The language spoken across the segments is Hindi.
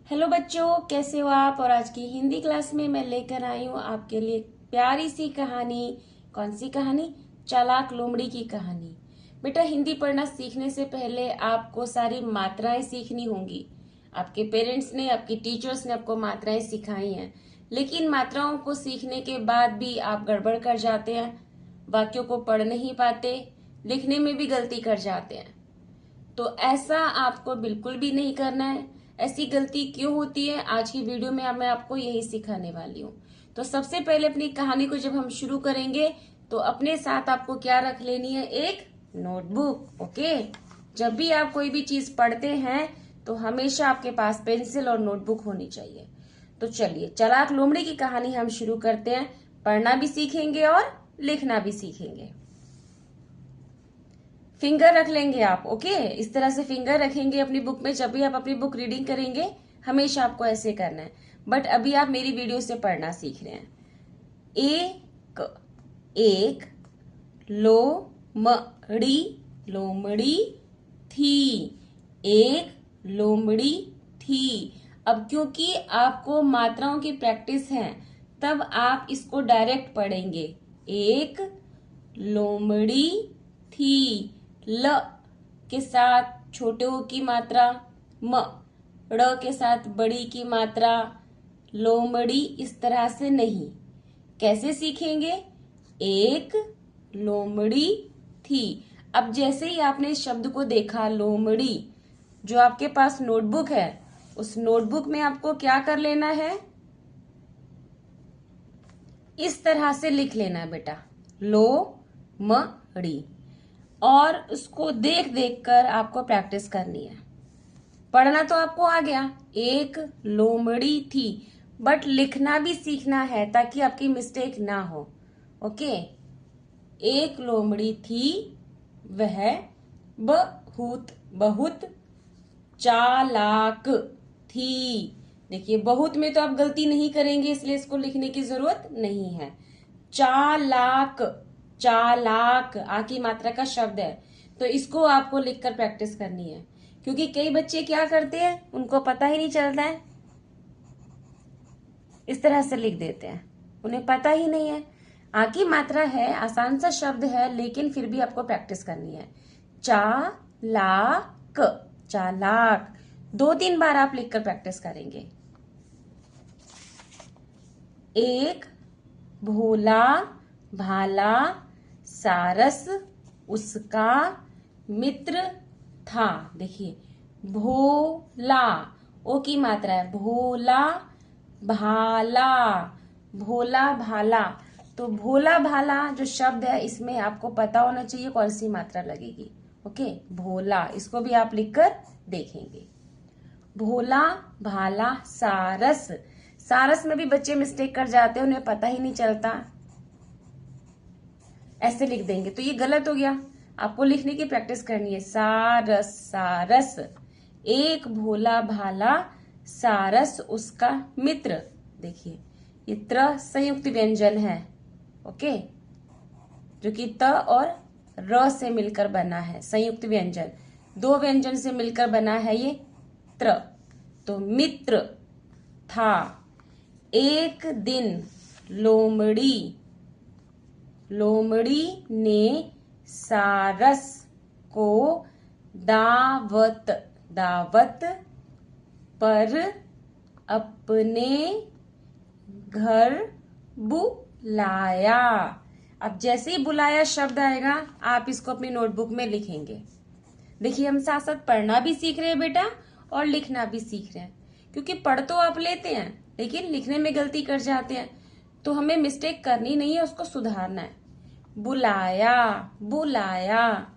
हेलो बच्चों, कैसे हो आप। और आज की हिंदी क्लास में मैं लेकर आई हूँ आपके लिए प्यारी सी कहानी। कौन सी कहानी? चालाक लोमड़ी की कहानी। बेटा, हिंदी पढ़ना सीखने से पहले आपको सारी मात्राएं सीखनी होंगी। आपके पेरेंट्स ने, आपकी टीचर्स ने आपको मात्राएं सिखाई हैं, लेकिन मात्राओं को सीखने के बाद भी आप गड़बड़ कर जाते हैं, वाक्यों को पढ़ नहीं पाते, लिखने में भी गलती कर जाते हैं। तो ऐसा आपको बिल्कुल भी नहीं करना है। ऐसी गलती क्यों होती है, आज की वीडियो में अब मैं आपको यही सिखाने वाली हूँ। तो सबसे पहले अपनी कहानी को जब हम शुरू करेंगे तो अपने साथ आपको क्या रख लेनी है? एक नोटबुक। ओके। जब भी आप कोई भी चीज पढ़ते हैं तो हमेशा आपके पास पेंसिल और नोटबुक होनी चाहिए। तो चलिए, चालाक लोमड़ी की कहानी हम शुरू करते हैं। पढ़ना भी सीखेंगे और लिखना भी सीखेंगे। फिंगर रख लेंगे आप। ओके, इस तरह से फिंगर रखेंगे अपनी बुक में। जब भी आप अपनी बुक रीडिंग करेंगे हमेशा आपको ऐसे करना है। बट अभी आप मेरी वीडियो से पढ़ना सीख रहे हैं। एक एक लोमड़ी लोमड़ी थी। एक लोमड़ी थी। अब क्योंकि आपको मात्राओं की प्रैक्टिस है, तब आप इसको डायरेक्ट पढ़ेंगे। एक लोमड़ी थी। ल के साथ छोटे ओ की मात्रा, म ड़ के साथ बड़ी की मात्रा, लोमड़ी इस तरह से नहीं। कैसे सीखेंगे? एक लोमड़ी थी। अब जैसे ही आपने इस शब्द को देखा लोमड़ी, जो आपके पास नोटबुक है, उस नोटबुक में आपको क्या कर लेना है? इस तरह से लिख लेना है बेटा, लो म ड़ी। और उसको देख देख कर आपको प्रैक्टिस करनी है। पढ़ना तो आपको आ गया, एक लोमड़ी थी, बट लिखना भी सीखना है ताकि आपकी मिस्टेक ना हो। ओके। एक लोमड़ी थी, वह बहुत बहुत चालाक थी। देखिए, बहुत में तो आप गलती नहीं करेंगे, इसलिए इसको लिखने की जरूरत नहीं है। चालाक, चालाक आ की मात्रा का शब्द है, तो इसको आपको लिखकर प्रैक्टिस करनी है। क्योंकि कई बच्चे क्या करते हैं, उनको पता ही नहीं चलता है, इस तरह से लिख देते हैं, उन्हें पता ही नहीं है। आ की मात्रा है, आसान सा शब्द है, लेकिन फिर भी आपको प्रैक्टिस करनी है। चालाक, चालाक। 2-3 बार आप लिखकर प्रैक्टिस करेंगे। एक भोला भाला सारस उसका मित्र था। देखिए, भोला ओ की मात्रा है, भोला भाला, भोला भाला। तो भोला भाला जो शब्द है, इसमें आपको पता होना चाहिए कौन सी मात्रा लगेगी। ओके, भोला, इसको भी आप लिखकर देखेंगे। भोला भाला सारस, सारस में भी बच्चे मिस्टेक कर जाते हैं, उन्हें पता ही नहीं चलता, ऐसे लिख देंगे तो ये गलत हो गया। आपको लिखने की प्रैक्टिस करनी है। सारस, सारस। एक भोला भाला सारस उसका मित्र। देखिए, ये त्र संयुक्त व्यंजन है। ओके, जो कि त और र से मिलकर बना है, संयुक्त व्यंजन। 2 व्यंजन से मिलकर बना है ये त्र। तो मित्र था। एक दिन लोमड़ी, लोमड़ी ने सारस को दावत, दावत पर अपने घर बुलाया। अब जैसे ही बुलाया शब्द आएगा, आप इसको अपनी नोटबुक में लिखेंगे। देखिए, हम साथ साथ पढ़ना भी सीख रहे हैं बेटा और लिखना भी सीख रहे हैं। क्योंकि पढ़ तो आप लेते हैं, लेकिन लिखने में गलती कर जाते हैं, तो हमें मिस्टेक करनी नहीं है, उसको सुधारना है। बुलाया, बुलाया।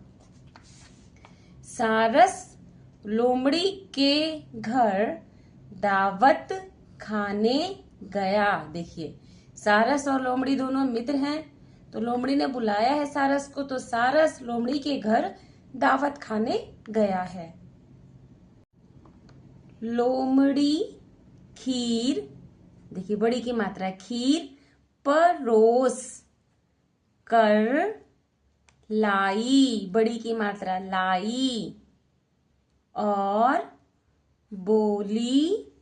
सारस लोमड़ी के घर दावत खाने गया। देखिए, सारस और लोमड़ी दोनों मित्र हैं, तो लोमड़ी ने बुलाया है सारस को, तो सारस लोमड़ी के घर दावत खाने गया है। लोमड़ी खीर, देखिए बड़ी की मात्रा है, खीर परोस कर लाई, बड़ी की मात्रा लाई, और बोली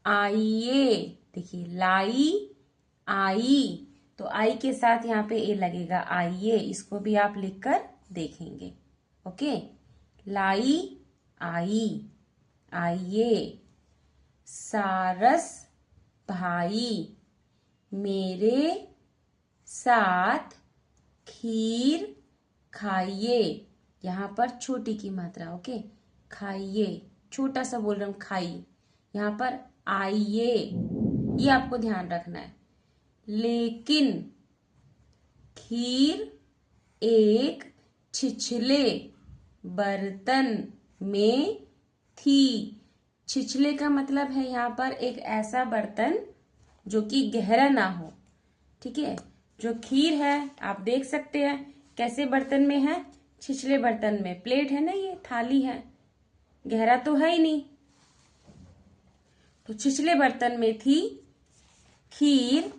आइए। देखिए लाई आई, तो आई के साथ यहाँ पे ए लगेगा, आइए। इसको भी आप लिखकर देखेंगे। ओके, लाई आई, आइए। सारस भाई मेरे साथ खीर खाइए। यहाँ पर छोटी की मात्रा, ओके, खाइए, छोटा सा बोल रहा हूं, खाई। यहाँ पर आइए, ये आपको ध्यान रखना है। लेकिन खीर एक छिछले बर्तन में थी। छिछले का मतलब है यहाँ पर एक ऐसा बर्तन जो कि गहरा ना हो। ठीक है, जो खीर है आप देख सकते हैं कैसे बर्तन में है, छिछले बर्तन में। प्लेट है ना, ये थाली है, गहरा तो है ही नहीं, तो छिछले बर्तन में थी खीर।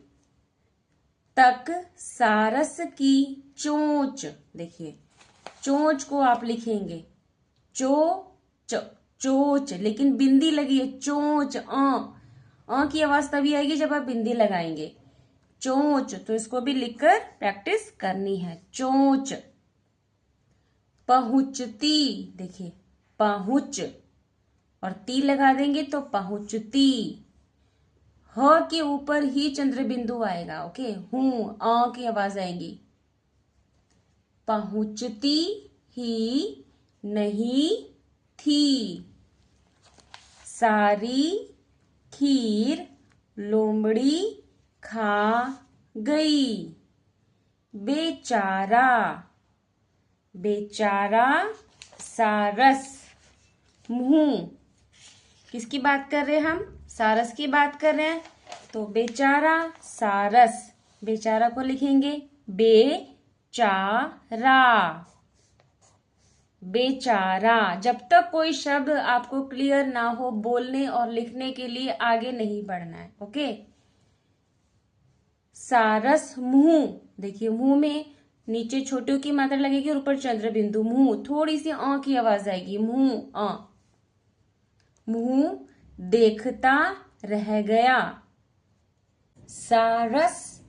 तक सारस की चोंच, देखिए चोंच को आप लिखेंगे चोच, लेकिन बिंदी लगी है, चोंच। की आवाज तभी आएगी जब आप बिंदी लगाएंगे। चोंच, तो इसको भी लिखकर प्रैक्टिस करनी है। चोंच। पहुंचती, देखिए पहुंच और ती लगा देंगे तो पहुंचती। ह के ऊपर ही चंद्र बिंदु आएगा। ओके, हूं की आवाज आएगी। पहुंचती ही नहीं थी, सारी खीर लोमड़ी खा गई। बेचारा, बेचारा सारस। मुंह, किसकी बात कर रहे हैं हम? सारस की बात कर रहे हैं, तो बेचारा सारस, बेचारा को लिखेंगे बेचारा। बेचारा। जब तक कोई शब्द आपको क्लियर ना हो बोलने और लिखने के लिए आगे नहीं बढ़ना है। ओके, सारस मुंह, देखिए मुंह में नीचे छोटू की मात्रा लगेगी और ऊपर चंद्र बिंदु। मुंह, थोड़ी सी की आवाज आएगी। मुंह, मुंह देखता रह गया। सारस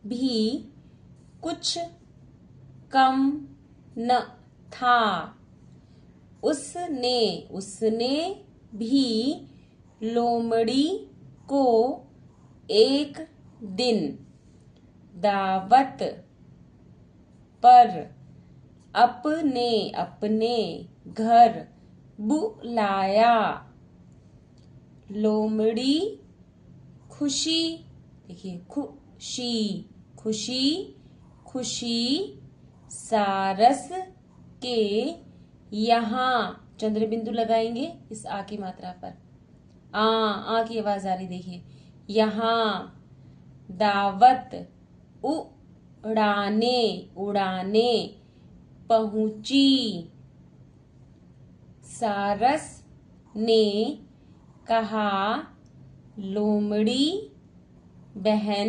भी कुछ कम न था, उसने भी लोमड़ी को एक दिन दावत पर अपने घर बुलाया। लोमड़ी खुशी, देखिए खुशी सारस के यहाँ, चंद्र बिंदु लगाएंगे इस आ की मात्रा पर। आ की आवाज आ रही, देखिए यहाँ दावत उड़ाने पहुंची। सारस ने कहा, लोमड़ी बहन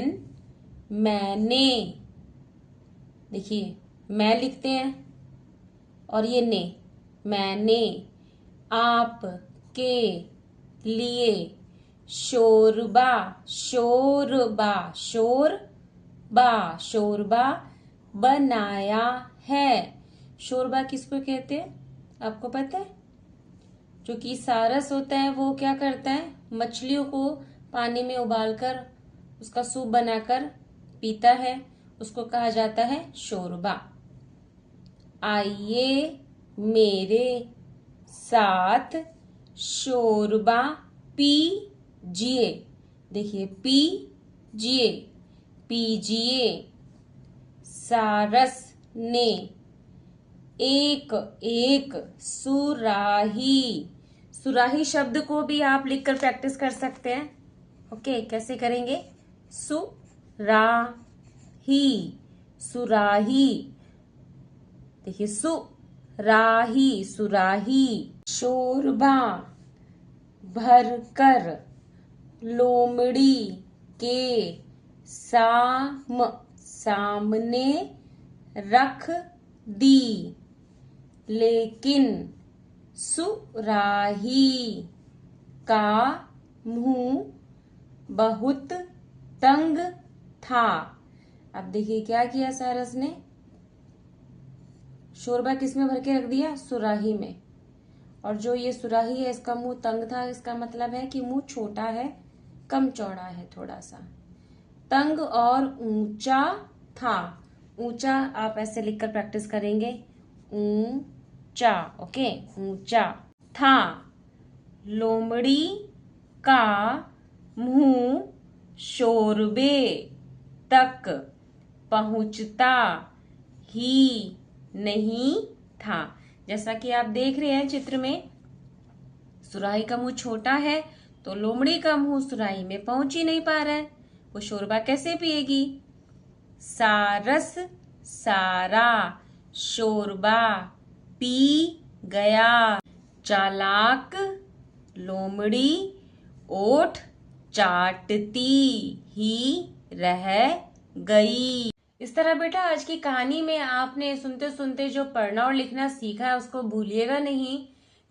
मैंने, देखिए मैं लिखते हैं और ये ने, मैंने आपके लिए शोरबा बनाया है। शोरबा किसको कहते हैं आपको पता है? जो कि सारस होता है वो क्या करता है, मछलियों को पानी में उबालकर उसका सूप बनाकर पीता है, उसको कहा जाता है शोरबा। आइए मेरे साथ शोरबा पीजिए, देखिए पीजिए। सारस ने एक सुराही शब्द को भी आप लिखकर प्रैक्टिस कर सकते हैं। ओके, कैसे करेंगे? सुराही, देखिए सुराही। शोरबा भरकर लोमड़ी के सामने रख दी, लेकिन सुराही का मुंह बहुत तंग था। अब देखिए क्या किया सारस ने, शोरबा किसमें भर के रख दिया, सुराही में। और जो ये सुराही है इसका मुंह तंग था, इसका मतलब है कि मुंह छोटा है, कम चौड़ा है थोड़ा सा। तंग और ऊंचा था। ऊंचा आप ऐसे लिखकर प्रैक्टिस करेंगे, ऊंचा, ओके, ऊंचा था। लोमड़ी का मुंह शोरबे तक पहुंचता ही नहीं था। जैसा कि आप देख रहे हैं चित्र में, सुराही का मुंह छोटा है तो लोमड़ी का मुंह सुराही में पहुंच ही नहीं पा रहा है, वो शोरबा कैसे पिएगी। सारस सारा शोरबा पी गया। चालाक लोमड़ी ओठ चाटती ही रह गई। इस तरह बेटा आज की कहानी में आपने सुनते सुनते जो पढ़ना और लिखना सीखा है उसको भूलिएगा नहीं।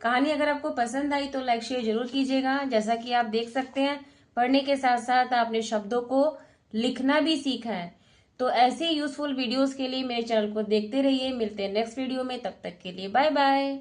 कहानी अगर आपको पसंद आई तो लाइक शेयर जरूर कीजिएगा। जैसा कि आप देख सकते हैं पढ़ने के साथ साथ आपने शब्दों को लिखना भी सीखा है। तो ऐसे यूजफुल वीडियोस के लिए मेरे चैनल को देखते रहिए। मिलते हैं नेक्स्ट वीडियो में, तब तक के लिए बाय बाय।